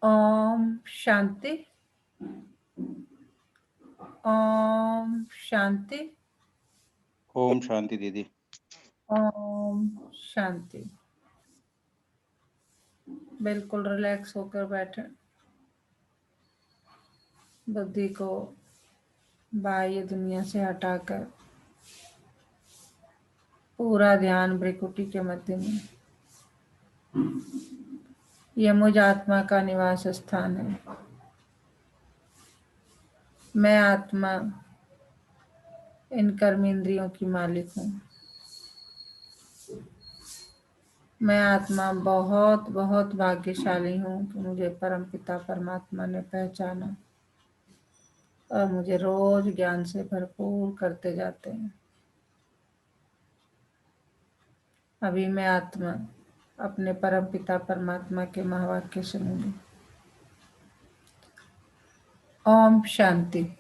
ओम शांति। ओम शांति। ओम शांति दीदी। ओम शांति। बिल्कुल रिलैक्स होकर बैठे, बुद्धि को बाह्य दुनिया से हटाकर पूरा ध्यान भ्रिकुटी के मध्य में। यह मुझ आत्मा का निवास स्थान है। मैं आत्मा इन कर्मेंद्रियों की मालिक हूँ। मैं आत्मा बहुत बहुत भाग्यशाली हूँ कि मुझे परमपिता परमात्मा ने पहचाना और मुझे रोज ज्ञान से भरपूर करते जाते हैं। अभी मैं आत्मा अपने परमपिता परमात्मा के महावाक्य सुनूंगी। ओम शांति।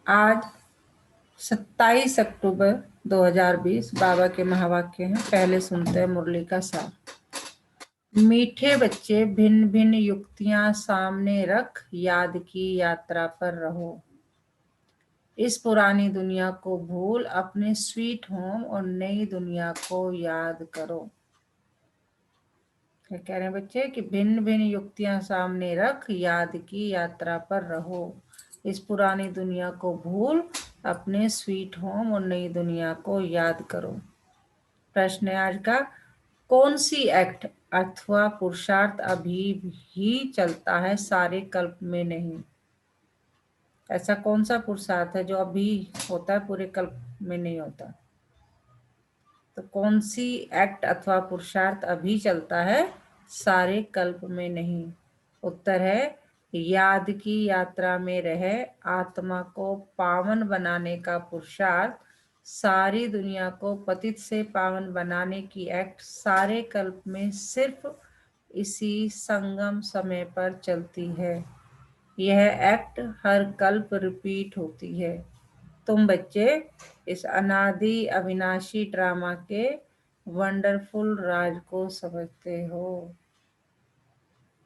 आज 27 अक्टूबर 2020 बाबा के महावाक्य हैं। पहले सुनते हैं मुरली का सार। मीठे बच्चे, भिन्न भिन्न युक्तियां सामने रख याद की यात्रा पर रहो। इस पुरानी दुनिया को भूल अपने स्वीट होम और नई दुनिया को याद करो। क्या कह रहे हैं बच्चे कि भिन्न भिन्न युक्तियां सामने रख याद की यात्रा पर रहो। इस पुरानी दुनिया को भूल अपने स्वीट होम और नई दुनिया को याद करो। प्रश्न है आज का, कौन सी एक्ट अथवा पुरुषार्थ अभी भी चलता है, सारे कल्प में नहीं? ऐसा कौन सा पुरुषार्थ है जो अभी होता है, पूरे कल्प में नहीं होता? तो कौन सी एक्ट अथवा पुरुषार्थ अभी चलता है, सारे कल्प में नहीं? उत्तर है, याद की यात्रा में रहे आत्मा को पावन बनाने का पुरुषार्थ, सारी दुनिया को पतित से पावन बनाने की एक्ट सारे कल्प में सिर्फ इसी संगम समय पर चलती है। यह एक्ट हर कल्प रिपीट होती है। तुम बच्चे इस अनादि अविनाशी ड्रामा के वंडरफुल राज को समझते हो।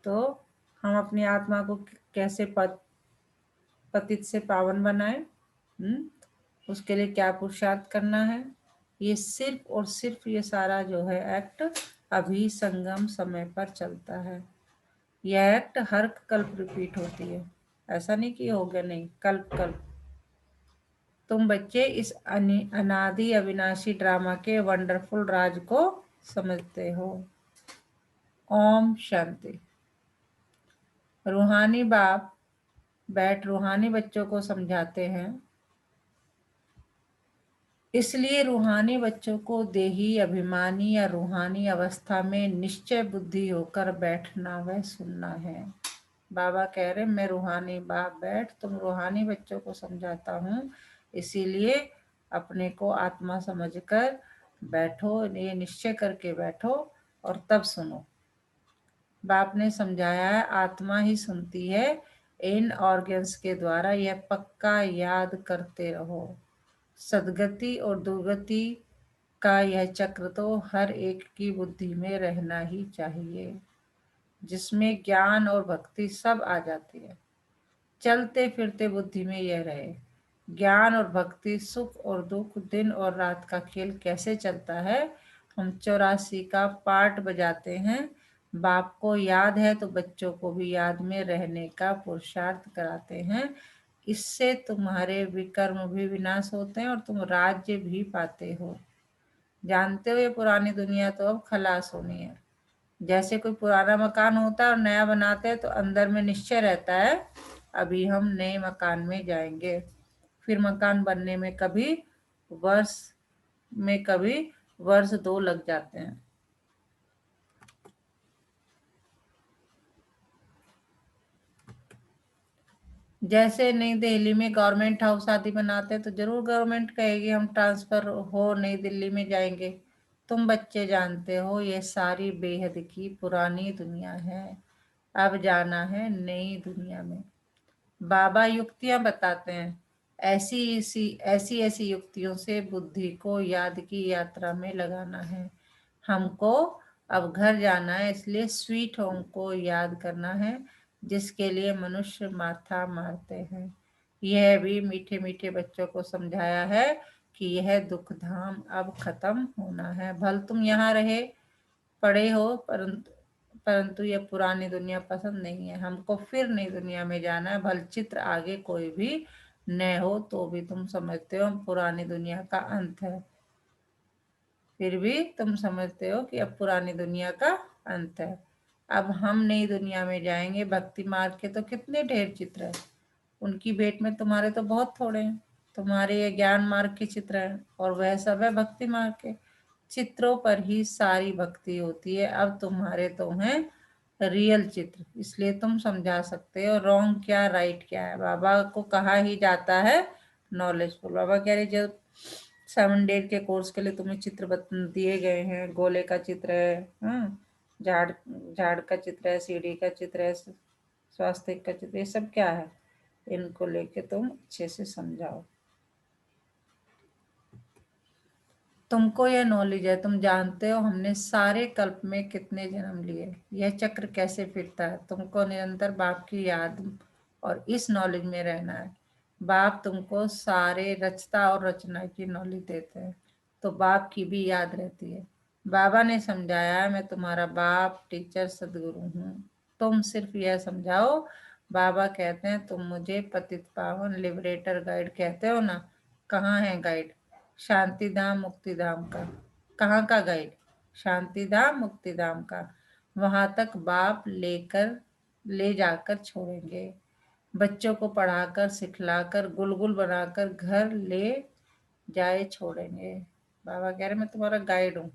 तो हम अपनी आत्मा को कैसे पतित से पावन बनाएं? उसके लिए क्या पुरुषार्थ करना है? ये सिर्फ और सिर्फ ये सारा जो है एक्ट अभी संगम समय पर चलता है। यह एक्ट हर कल्प रिपीट होती है। ऐसा नहीं कि हो गया, नहीं, कल्प कल्प। तुम बच्चे इस अनादि अविनाशी ड्रामा के वंडरफुल राज को समझते हो। ओम शांति। रूहानी बाप बैठ रूहानी बच्चों को समझाते हैं। इसलिए रूहानी बच्चों को देही अभिमानी या रूहानी अवस्था में निश्चय बुद्धि होकर बैठना व सुनना है। बाबा कह रहे, मैं रूहानी बाप बैठ तुम रूहानी बच्चों को समझाता हूँ, इसीलिए अपने को आत्मा समझकर बैठो, ये निश्चय करके बैठो और तब सुनो। बाप ने समझाया है, आत्मा ही सुनती है, इन ऑर्गन्स के द्वारा यह पक्का याद करते रहो। सदगति और दुर्गति का यह चक्र तो हर एक की बुद्धि में रहना ही चाहिए, जिसमें ज्ञान और भक्ति सब आ जाती है। चलते फिरते बुद्धि में यह रहे। ज्ञान और भक्ति, सुख और दुख, दिन और रात का खेल कैसे चलता है? हम 84 का पार्ट बजाते हैं। बाप को याद है तो बच्चों को भी याद में रहने का पुरुषार्थ कराते हैं। इससे तुम्हारे विकर्म भी विनाश होते हैं और तुम राज्य भी पाते हो। जानते हो ये पुरानी दुनिया तो अब खलास होनी है। जैसे कोई पुराना मकान होता है और नया बनाते हैं तो अंदर में निश्चय रहता है अभी हम नए मकान में जाएंगे। फिर मकान बनने में कभी वर्ष 2 लग जाते हैं। जैसे नई दिल्ली में गवर्नमेंट हाउस आदि बनाते हैं तो जरूर गवर्नमेंट कहेगी हम ट्रांसफर हो नई दिल्ली में जाएंगे। तुम बच्चे जानते हो ये सारी बेहद की पुरानी दुनिया है, अब जाना है नई दुनिया में। बाबा युक्तियां बताते हैं, ऐसी ऐसी युक्तियों से बुद्धि को याद की यात्रा में लगाना है। हमको अब घर जाना है, इसलिए स्वीट होम को याद करना है, जिसके लिए मनुष्य माथा मारते हैं। यह भी मीठे मीठे बच्चों को समझाया है कि यह दुख धाम अब खत्म होना है। भल तुम यहाँ रहे पड़े हो, परंतु यह पुरानी दुनिया पसंद नहीं है। हमको फिर नई दुनिया में जाना है। भल चित्र आगे कोई भी न हो तो भी तुम समझते हो पुरानी दुनिया का अंत है। फिर भी तुम समझते हो कि अब पुरानी दुनिया का अंत है। अब हम नई दुनिया में जाएंगे। भक्ति मार्ग के तो कितने ढेर चित्र है, उनकी भेंट में तुम्हारे तो बहुत थोड़े हैं। तुम्हारे ये ज्ञान मार्ग के चित्र हैं और वह सब है भक्ति मार्ग के चित्रों पर ही सारी भक्ति होती है। अब तुम्हारे तो हैं रियल चित्र, इसलिए तुम समझा सकते हो रॉन्ग क्या राइट क्या है। बाबा को कहा ही जाता है नॉलेजफुल। बाबा कह रहे जब 7 डे के कोर्स के लिए तुम्हें चित्र दिए गए हैं, गोले का चित्र है, झाड़ झाड़ का चित्र है, सीढ़ी का चित्र है, स्वास्थ्य का चित्र, ये सब क्या है, इनको लेके तुम अच्छे से समझाओ। तुमको यह नॉलेज है, तुम जानते हो हमने सारे कल्प में कितने जन्म लिए, यह चक्र कैसे फिरता है। तुमको निरंतर बाप की याद और इस नॉलेज में रहना है। बाप तुमको सारे रचता और रचना की नॉलेज देते हैं, तो बाप की भी याद रहती है। बाबा ने समझाया है मैं तुम्हारा बाप टीचर सदगुरु हूँ, तुम सिर्फ यह समझाओ। बाबा कहते हैं तुम मुझे पतित पावन लिबरेटर गाइड कहते हो ना, कहाँ है गाइड? शांति धाम मुक्ति धाम का। कहाँ का गाइड? शांति धाम मुक्ति धाम का। वहां तक बाप ले जाकर छोड़ेंगे। बच्चों को पढ़ाकर सिखलाकर गुलगुल बनाकर घर ले जाए छोड़ेंगे। बाबा कह रहे मैं तुम्हारा गाइड हूँ,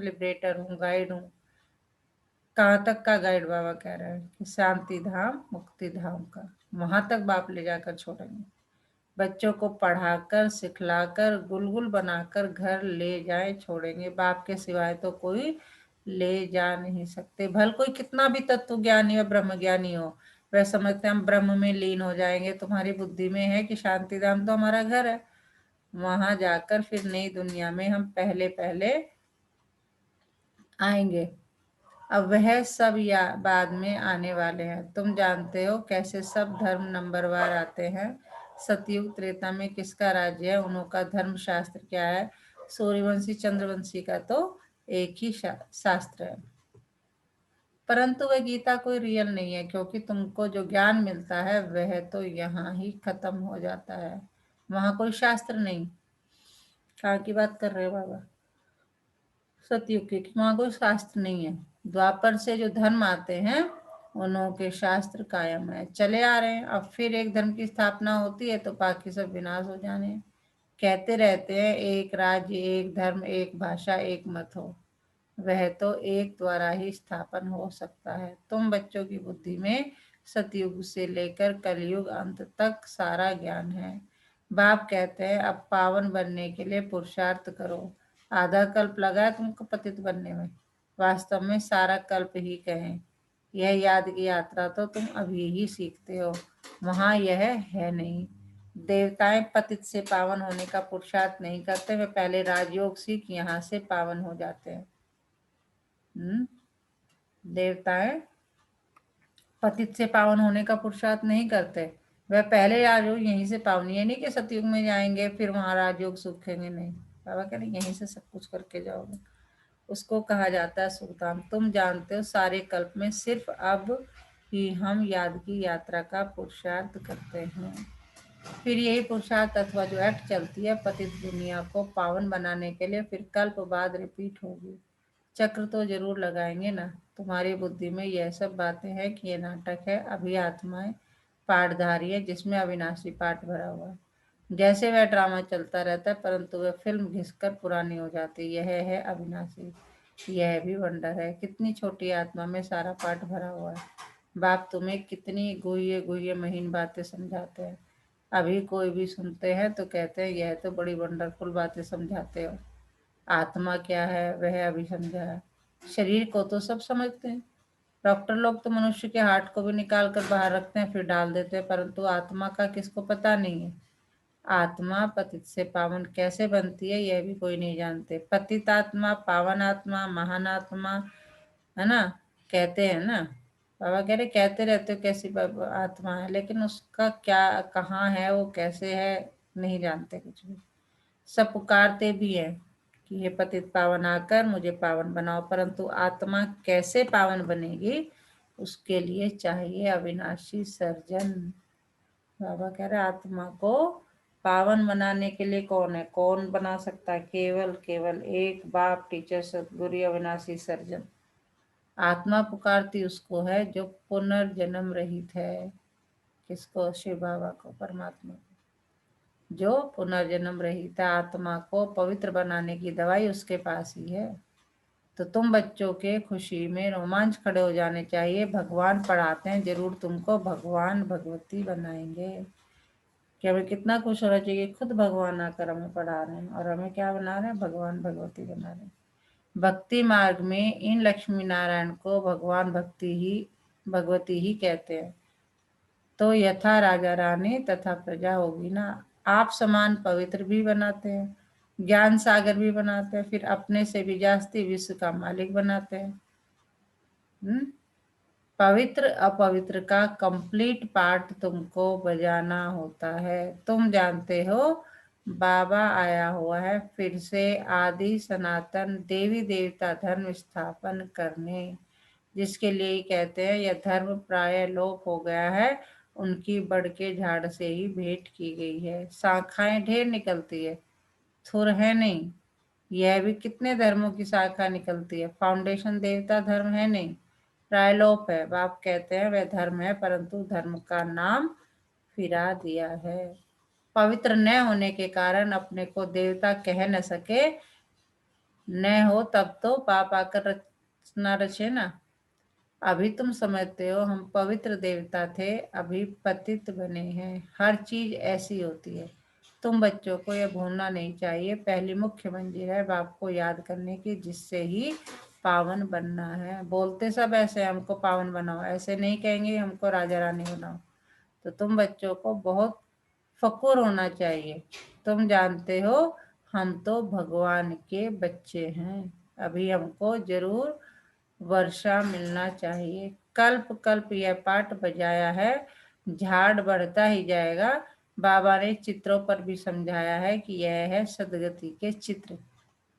लिबरेटर हूँ, गाइड हूँ। कहाँ तक का गाइड? बाबा कह रहे हैं कि शांति धाम मुक्ति धाम का, वहां तक बाप ले जाकर छोड़ेंगे। बच्चों को पढ़ाकर सिखलाकर गुलगुल बनाकर घर ले जाए छोड़ेंगे। बाप के सिवाय तो कोई ले जा नहीं सकते। भल कोई कितना भी तत्व ज्ञानी और ब्रह्म ज्ञानी हो, वह समझते हम ब्रह्म में लीन हो जाएंगे। तुम्हारी बुद्धि में है कि शांति धाम तो हमारा घर है, वहां जाकर फिर नई दुनिया में हम पहले पहले आएंगे। अब वह सब या बाद में आने वाले हैं। तुम जानते हो कैसे सब धर्म नंबरवार आते हैं। सतयुग त्रेता में किसका राज्य है, उन्हों का धर्म शास्त्र क्या है। सूर्यवंशी चंद्रवंशी का तो एक ही शास्त्र है, परंतु वह गीता कोई रियल नहीं है, क्योंकि तुमको जो ज्ञान मिलता है वह तो यहाँ ही खत्म हो जाता है, वहां कोई शास्त्र नहीं। कहाँ की बात कर रहे हो बाबा? सतयुग की, वहां कोई शास्त्र नहीं है। द्वापर से जो धर्म आते हैं उन्हों के शास्त्र कायम है, चले आ रहे हैं। अब फिर एक धर्म की स्थापना होती है तो बाकी सब विनाश हो जाने हैं। कहते रहते हैं एक राज्य एक धर्म एक भाषा एक मत हो, वह तो एक द्वारा ही स्थापन हो सकता है। तुम बच्चों की बुद्धि में सतयुग से लेकर कलयुग अंत तक सारा ज्ञान है। बाप कहते हैं अब पावन बनने के लिए पुरुषार्थ करो। आधा कल्प लगा है तुमको पतित बनने में, वास्तव में सारा कल्प ही कहें। यह याद की यात्रा तो तुम अभी ही सीखते हो, वहां यह है नहीं। देवताएं पतित से पावन होने का पुरुषार्थ नहीं करते, वे पहले राजयोग सीख यहाँ से पावन हो जाते हैं। देवताएं पतित से पावन होने का पुरुषार्थ नहीं करते, वह पहले राजयोग यहीं से पावन। ये नहीं कि सतयुग में जाएंगे फिर वहां राजयोग सूखेंगे, नहीं। बाबा कह रहे यहीं से सब कुछ करके जाओगे। उसको कहा जाता है सुखधाम। तुम जानते हो सारे कल्प में सिर्फ अब ही हम याद की यात्रा का पुरुषार्थ करते हैं। फिर यही पुरुषार्थ अथवा जो एक्ट चलती है पतित दुनिया को पावन बनाने के लिए, फिर कल्प बाद रिपीट होगी। चक्र तो जरूर लगाएंगे ना। तुम्हारी बुद्धि में यह सब बातें हैं कि ये नाटक है, अभी आत्माएं पाठधारी है जिसमें अविनाशी पाठ भरा हुआ है। जैसे वह ड्रामा चलता रहता है परंतु वह फिल्म घिसकर पुरानी हो जाती है। यह है अविनाशी, यह भी वंडर है। कितनी छोटी आत्मा में सारा पाठ भरा हुआ है। बाप तुम्हें कितनी गुह्य गुह्य महीन बातें समझाते हैं, अभी कोई भी सुनते हैं तो कहते हैं यह तो बड़ी वंडरफुल बातें समझाते हो। आत्मा क्या है वह अभी समझा है, शरीर को तो सब समझते हैं। डॉक्टर लोग तो मनुष्य के हार्ट को भी निकाल कर बाहर रखते हैं फिर डाल देते हैं, परंतु आत्मा का किसको पता नहीं है। आत्मा पतित से पावन कैसे बनती है यह भी कोई नहीं जानते। पतित आत्मा, पावन आत्मा, महान आत्मा, है ना, कहते हैं ना। बाबा कह रहे कहते रहते हो कैसी आत्मा है, लेकिन उसका क्या कहाँ है, वो कैसे है, नहीं जानते कुछ भी। सब पुकारते भी हैं कि हे पतित पावन आकर मुझे पावन बनाओ, परंतु आत्मा कैसे पावन बनेगी, उसके लिए चाहिए अविनाशी सर्जन। बाबा कह रहे आत्मा को पावन बनाने के लिए कौन है, कौन बना सकता है? केवल केवल एक बाप, टीचर, सदगुरु, अविनाशी सर्जन। आत्मा पुकारती उसको है जो पुनर्जन्म रहित है। किसको? शिव बाबा को, परमात्मा को। जो पुनर्जन्म रहित है, आत्मा को पवित्र बनाने की दवाई उसके पास ही है। तो तुम बच्चों के खुशी में रोमांच खड़े हो जाने चाहिए। भगवान पढ़ाते हैं, जरूर तुमको भगवान भगवती बनाएंगे। कि हमें कितना खुश होना चाहिए, खुद भगवान आकर हमें पढ़ा रहे हैं और हमें क्या बना रहे हैं? भगवान भगवती बना रहे हैं। भक्ति मार्ग में इन लक्ष्मी नारायण को भगवती ही कहते हैं। तो यथा राजा रानी तथा प्रजा होगी ना। आप समान पवित्र भी बनाते हैं, ज्ञान सागर भी बनाते हैं, फिर अपने से भी जास्ती विश्व का मालिक बनाते हैं। पवित्र अपवित्र का कंप्लीट पार्ट तुमको बजाना होता है। तुम जानते हो बाबा आया हुआ है फिर से आदि सनातन देवी देवता धर्म स्थापन करने, जिसके लिए ही कहते हैं यह धर्म प्राय लोप हो गया है, उनकी बड़ के झाड़ से ही भेंट की गई है। शाखाएं ढेर निकलती है, थुर है नहीं। यह भी कितने धर्मों की शाखा निकलती है, फाउंडेशन देवता धर्म है नहीं, प्रायलोप है। बाप कहते हैं वह धर्म है, परंतु धर्म का नाम फिरा दिया है। पवित्र न होने के कारण अपने को देवता कह न सके, न हो तब तो पाप आकर रचना रचे ना। अभी तुम समझते हो हम पवित्र देवता थे, अभी पतित बने हैं। हर चीज ऐसी होती है, तुम बच्चों को यह भूलना नहीं चाहिए। पहली मुख्य मंजिल है बाप को याद करने की, जिससे ही पावन बनना है। बोलते सब ऐसे हमको पावन बनाओ, ऐसे नहीं कहेंगे हमको राजा रानी बनाओ। तो तुम बच्चों को बहुत फक्र होना चाहिए। तुम जानते हो हम तो भगवान के बच्चे हैं, अभी हमको जरूर वर्षा मिलना चाहिए। कल्प कल्प यह पाठ बजाया है, झाड़ बढ़ता ही जाएगा। बाबा ने चित्रों पर भी समझाया है कि यह है सदगति के चित्र।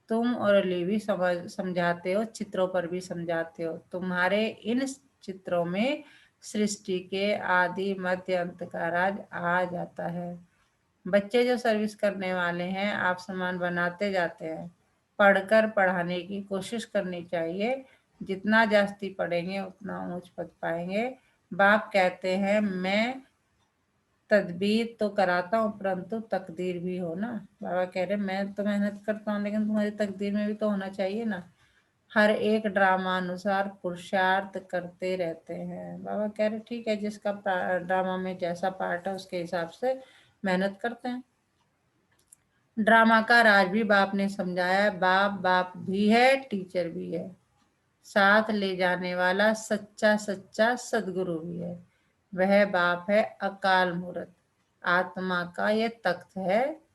तुम और अली भी समझाते हो, चित्रों पर भी समझाते हो। तुम्हारे इन चित्रों में सृष्टि के आदि मध्य अंत का राज आ जाता है। बच्चे जो सर्विस करने वाले हैं, आप समान बनाते जाते हैं। पढ़कर पढ़ाने की कोशिश करनी चाहिए, जितना जास्ती पढ़ेंगे उतना ऊंच पद पाएंगे। बाप कहते हैं मैं तदबीर तो कराता हूँ, परंतु तकदीर भी हो ना। बाबा कह रहे मैं तो मेहनत करता हूँ, लेकिन तुम्हारी तकदीर में भी तो होना चाहिए ना। हर एक ड्रामा अनुसार पुरुषार्थ करते रहते हैं। बाबा कह रहे ठीक है, जिसका ड्रामा में जैसा पार्ट है उसके हिसाब से मेहनत करते हैं। ड्रामा का राज भी बाप ने समझाया है। बाप बाप भी है, टीचर भी है, साथ ले जाने वाला सच्चा सच्चा सदगुरु भी है। वह बाप है अकाल मूर्त। आत्मा का ये तख्त है,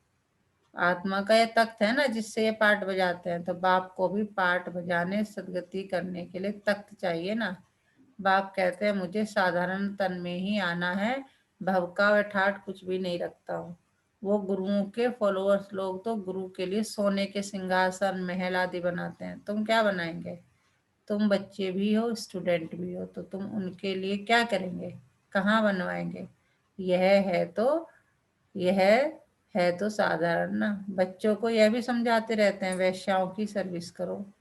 आत्मा का ये तख्त है ना, जिससे ये पाठ बजाते हैं। तो बाप को भी पाठ बजाने सदगति करने के लिए तख्त चाहिए ना। बाप कहते हैं मुझे साधारण तन में ही आना है, भव का व ठाठ कुछ भी नहीं रखता हूँ। वो गुरुओं के फॉलोअर्स लोग तो गुरु के लिए सोने के सिंहासन महल आदि बनाते हैं, तुम क्या बनाएंगे? तुम बच्चे भी हो, स्टूडेंट भी हो, तो तुम उनके लिए क्या करेंगे, कहाँ बनवाएंगे? यह है तो यह है तो साधारण ना। बच्चों को यह भी समझाते रहते हैं वैश्याओं की सर्विस करो,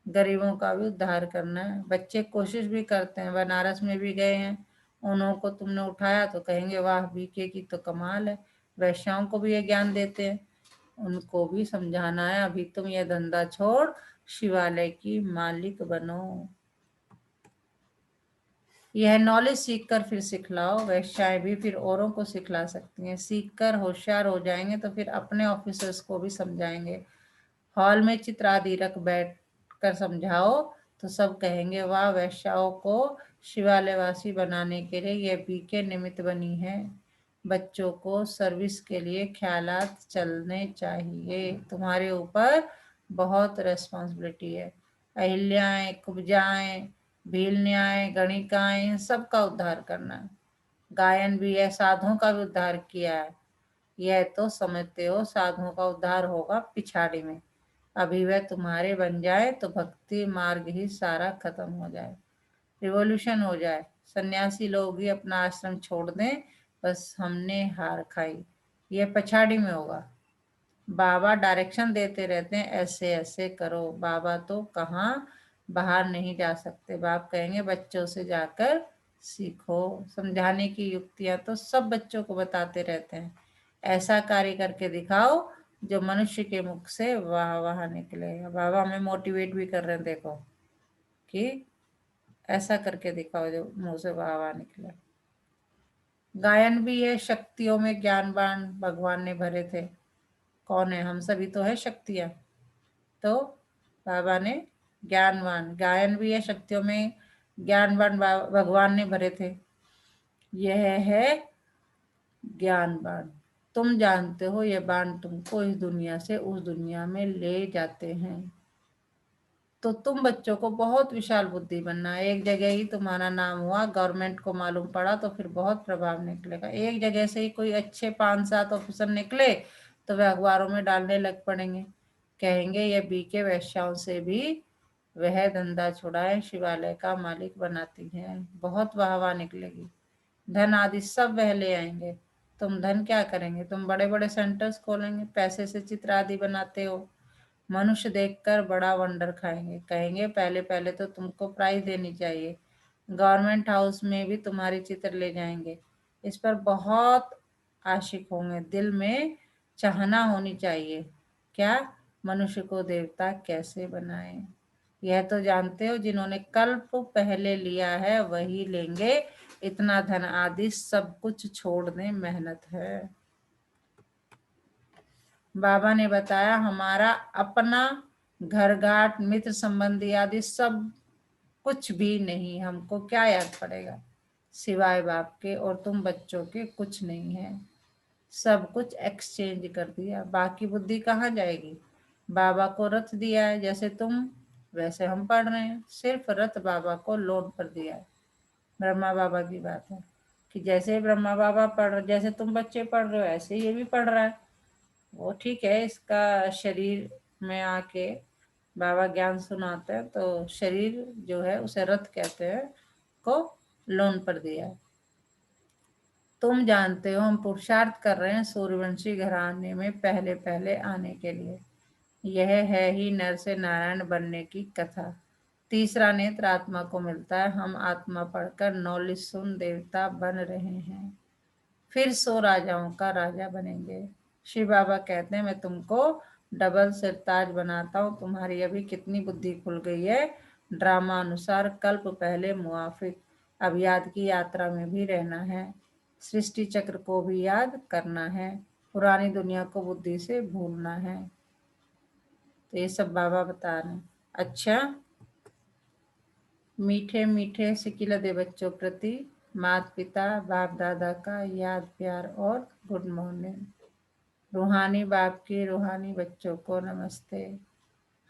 गरीबों का भी उद्धार करना है। बच्चे कोशिश भी करते हैं, बनारस में भी गए हैं, उन्हों को तुमने उठाया तो कहेंगे वाह बीके की तो कमाल है। वैश्याओं को भी ये ज्ञान देते हैं, उनको भी समझाना है अभी तुम ये धंधा छोड़ शिवालय की मालिक बनो। यह नॉलेज सीखकर फिर सिखलाओ। वैश्याएं भी फिर औरों को सिखला सकती हैं। सीखकर होशियार हो जाएंगे तो फिर अपने ऑफिसर्स को भी समझाएंगे। हॉल में चित्र आदि रख बैठ कर समझाओ तो सब कहेंगे वाह, वैश्याओं को शिवालयवासी बनाने के लिए यह बीके निमित्त बनी है। बच्चों को सर्विस के लिए ख्यालात चलने चाहिए। तुम्हारे ऊपर बहुत रिस्पॉन्सिबिलिटी है। अहिल्याएं, कुब्जाएं, भील न्याय, गणिकाएं, इन सबका उद्धार करना है। गायन भी है, साधुओं का भी उद्धार किया है। यह तो समझते हो साधुओं का उद्धार होगा पिछाड़ी में, अभी वह तुम्हारे बन जाए तो भक्ति मार्ग ही सारा खत्म हो जाए, रिवॉल्यूशन हो जाए, सन्यासी लोग ही अपना आश्रम छोड़ दें, बस हमने हार खाई। यह पछाड़ी में होगा। बाबा डायरेक्शन देते रहते हैं, ऐसे ऐसे करो। बाबा तो कहाँ बाहर नहीं जा सकते, बाप कहेंगे बच्चों से जाकर सीखो। समझाने की युक्तियां तो सब बच्चों को बताते रहते हैं। ऐसा कार्य करके दिखाओ जो मनुष्य के मुख से वाह वाह निकले। बाबा हमें मोटिवेट भी कर रहे हैं, देखो कि ऐसा करके दिखाओ जो मुंह से वाह वाह निकले। गायन भी है, शक्तियों में ज्ञानवान भगवान ने भरे थे। कौन है? हम सभी तो है शक्तियां। तो बाबा ने ज्ञानवान, गायन भी है, शक्तियों में ज्ञानवान भगवान ने भरे थे। यह है ज्ञानवान। तुम जानते हो ये बाण तुमको इस दुनिया से उस दुनिया में ले जाते हैं। तो तुम बच्चों को बहुत विशाल बुद्धि बनना है। एक जगह ही तुम्हारा नाम हुआ, गवर्नमेंट को मालूम पड़ा तो फिर बहुत प्रभाव निकलेगा। एक जगह से ही कोई अच्छे 5-7 ऑफिसर निकले तो वे अखबारों में डालने लग पड़ेंगे, कहेंगे ये बीके वैश्याओं से भी वह धंधा छुड़ाए, शिवालय का मालिक बनाती है। बहुत वाहवाह निकलेगी, धन आदि सब वह ले आएंगे। तुम धन क्या करेंगे? तुम बड़े बड़े सेंटर्स खोलेंगे, पैसे से चित्र आदि बनाते हो, मनुष्य देखकर बड़ा वंडर खाएंगे, कहेंगे पहले पहले तो तुमको प्राइज देनी चाहिए। गवर्नमेंट हाउस में भी तुम्हारी चित्र ले जाएंगे। इस पर बहुत आशिक होंगे, दिल में चाहना होनी चाहिए, क्या मनुष्य को देवता कैसे बनाए। यह तो जानते हो जिन्होंने कल्प पहले लिया है वही लेंगे, इतना धन आदि सब कुछ छोड़ दें, मेहनत है। बाबा ने बताया हमारा अपना घर घाट मित्र संबंधी आदि सब कुछ भी नहीं, हमको क्या याद पड़ेगा सिवाय बाप के, और तुम बच्चों के कुछ नहीं है। सब कुछ एक्सचेंज कर दिया, बाकी बुद्धि कहाँ जाएगी। बाबा को रथ दिया है, जैसे तुम वैसे हम पढ़ रहे हैं, सिर्फ रथ बाबा को लोन पर दिया है। ब्रह्मा बाबा की बात है कि जैसे ब्रह्मा बाबा पढ़, जैसे तुम बच्चे पढ़ रहे हो ऐसे ये भी पढ़ रहा है। वो ठीक है, इसका शरीर में आके बाबा ज्ञान सुनाते हैं, तो शरीर जो है उसे रथ कहते हैं, को लोन पर दिया है। तुम जानते हो हम पुरुषार्थ कर रहे हैं सूर्यवंशी घराने में पहले पहले आने के लिए। यह है ही नर से नारायण बनने की कथा। तीसरा नेत्र आत्मा को मिलता है, हम आत्मा पढ़कर नॉलेज सुन देवता बन रहे हैं, फिर 100 राजाओं का राजा बनेंगे। शिव बाबा कहते हैं मैं तुमको डबल सिरताज बनाता हूँ, तुम्हारी अभी कितनी बुद्धि खुल गई है। ड्रामा अनुसार कल्प पहले मुआफिक, अब याद की यात्रा में भी रहना है, सृष्टि चक्र को भी याद करना है, पुरानी दुनिया को बुद्धि से भूलना है। तो ये सब बाबा बता रहे हैं। अच्छा, मीठे मीठे सिकिल दे बच्चों प्रति माता पिता बाप दादा का याद प्यार और गुड मॉर्निंग। रूहानी बाप की रूहानी बच्चों को नमस्ते।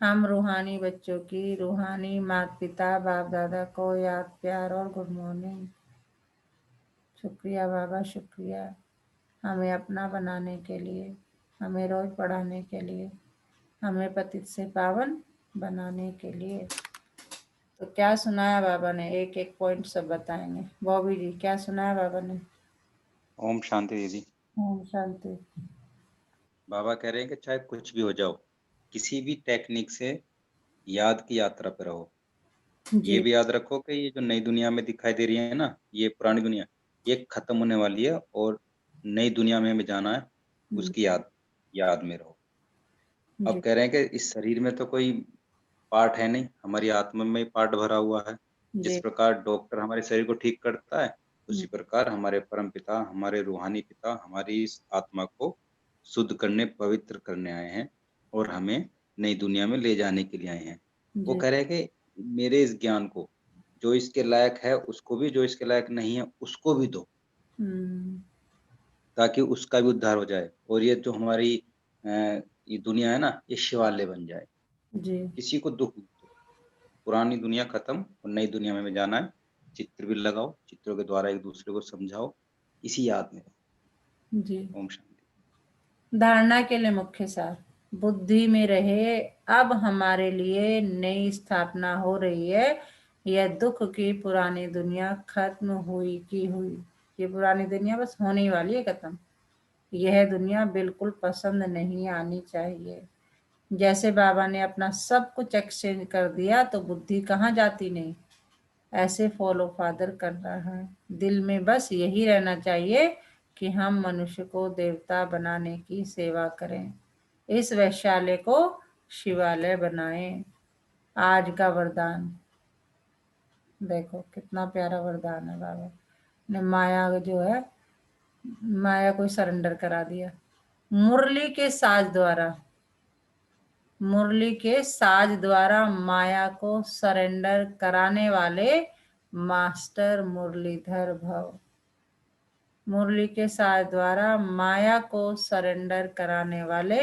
हम रूहानी बच्चों की रूहानी माता पिता बाप दादा को याद प्यार और गुड मॉर्निंग। शुक्रिया बाबा, शुक्रिया हमें अपना बनाने के लिए, हमें रोज पढ़ाने के लिए, हमें पतित से पावन बनाने के लिए। तो क्या सुनाया बाबा ने, एक एक पॉइंट सब बताएंगे। बॉबी जी क्या सुनाया बाबा ने? ओम शांति दीदी। ओम शांति। बाबा कह रहे हैं कि चाहे कुछ भी हो जाओ, किसी भी टेक्निक से याद की यात्रा पर रहो। ये जी भी याद रखो कि ये जो नई दुनिया में दिखाई दे रही है ना, ये पुरानी दुनिया, ये खत्म होने वाली है और नई दुनिया में हमें जाना है, उसकी याद याद में रहो। अब जी कह रहे हैं कि इस शरीर में तो कोई पार्ट है नहीं, हमारी आत्मा में पार्ट भरा हुआ है। जिस जी। प्रकार डॉक्टर हमारे शरीर को ठीक करता है, उसी प्रकार हमारे परम पिता, हमारे रूहानी पिता हमारी इस आत्मा को शुद्ध करने, पवित्र करने आए हैं और हमें नई दुनिया में ले जाने के लिए आए हैं। वो जी। कह रहे हैं कि मेरे इस ज्ञान को जो इसके लायक है उसको भी, जो इसके लायक नहीं है उसको भी दो, हम्म। ताकि उसका भी उद्धार हो जाए और ये जो हमारी ये दुनिया है ना, ये शिवालय बन जाए। जी। किसी को दुख मत दो पुरानी दुनिया खत्म और नई दुनिया में जाना है। चित्र भी लगाओ, चित्रों के द्वारा एक दूसरे को समझाओ, इसी याद में रहो। जी। ओम शांति। धारणा के लिए मुख्य सार बुद्धि में रहे, अब हमारे लिए नई स्थापना हो रही है। यह दुख की पुरानी दुनिया खत्म हुई की हुई, ये पुरानी दुनिया बस होने ही वाली है खत्म। यह दुनिया बिल्कुल पसंद नहीं आनी चाहिए। जैसे बाबा ने अपना सब कुछ एक्सचेंज कर दिया तो बुद्धि कहाँ जाती नहीं, ऐसे फॉलो फादर कर रहा है। दिल में बस यही रहना चाहिए कि हम मनुष्य को देवता बनाने की सेवा करें, इस वैश्यालय को शिवालय बनाएं। आज का वरदान देखो, कितना प्यारा वरदान है। बाबा ने माया जो है, माया को सरेंडर करा दिया। मुरली के साज द्वारा, मुरली के साज द्वारा माया को सरेंडर कराने वाले मास्टर मुरलीधर भव। मुरली के साज द्वारा माया को सरेंडर कराने वाले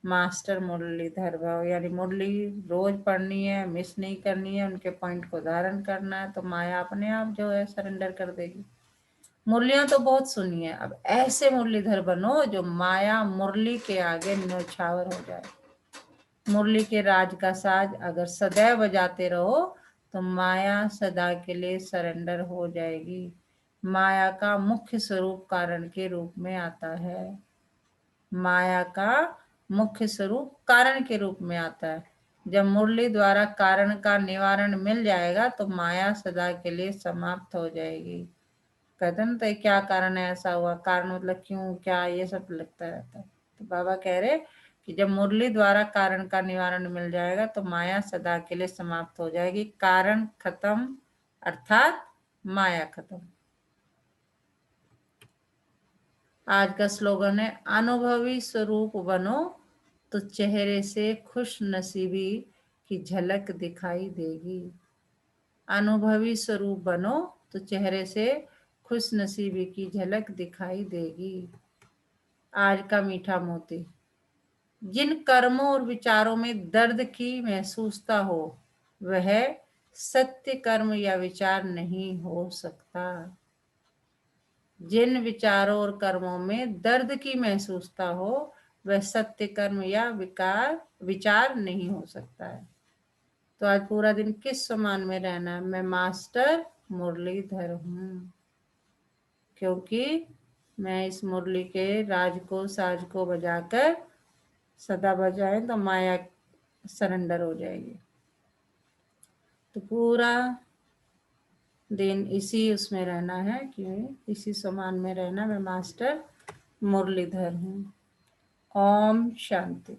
मास्टर मुरलीधर भव, यानी मुरली रोज पढ़नी है, मिस नहीं करनी है, उनके पॉइंट को धारण करना है, तो माया अपने आप जो है सरेंडर कर देगी। मुरलियां तो बहुत सुनी है, अब ऐसे मुरलीधर बनो जो माया मुरली के आगे न्यौछावर हो जाए। मुरली के राज का साज अगर सदैव बजाते रहो तो माया सदा के लिए सरेंडर हो जाएगी। माया का मुख्य स्वरूप कारण के रूप में आता है। माया का मुख्य स्वरूप कारण के रूप में आता है। जब मुरली द्वारा कारण का निवारण मिल जाएगा तो माया सदा के लिए समाप्त हो जाएगी। कहते ना, तो क्या कारण है, ऐसा हुआ, कारण मतलब क्यों, क्या, ये सब लगता रहता है। तो बाबा कह रहे कि जब मुरली द्वारा कारण का निवारण मिल जाएगा तो माया सदा के लिए समाप्त हो जाएगी। कारण खत्म अर्थात माया खत्म। आज का स्लोगन है, अनुभवी स्वरूप बनो तो चेहरे से खुश नसीबी की झलक दिखाई देगी। अनुभवी स्वरूप बनो तो चेहरे से खुश नसीबी की झलक दिखाई देगी। आज का मीठा मोती, जिन कर्मों और विचारों में दर्द की महसूसता हो वह सत्य कर्म या विचार नहीं हो सकता। जिन विचारों और कर्मों में दर्द की महसूसता हो वह सत्य कर्म या विचार नहीं हो सकता है। तो आज पूरा दिन किस समान में रहना है, मैं मास्टर मुरलीधर हूँ, क्योंकि मैं इस मुरली के राज को साज को बजाकर सदा बजाए तो माया सरेंडर हो जाएगी। तो पूरा दिन इसी उसमें रहना है कि इसी समान में रहना, मैं मास्टर मुरलीधर हूँ। ओम शांति।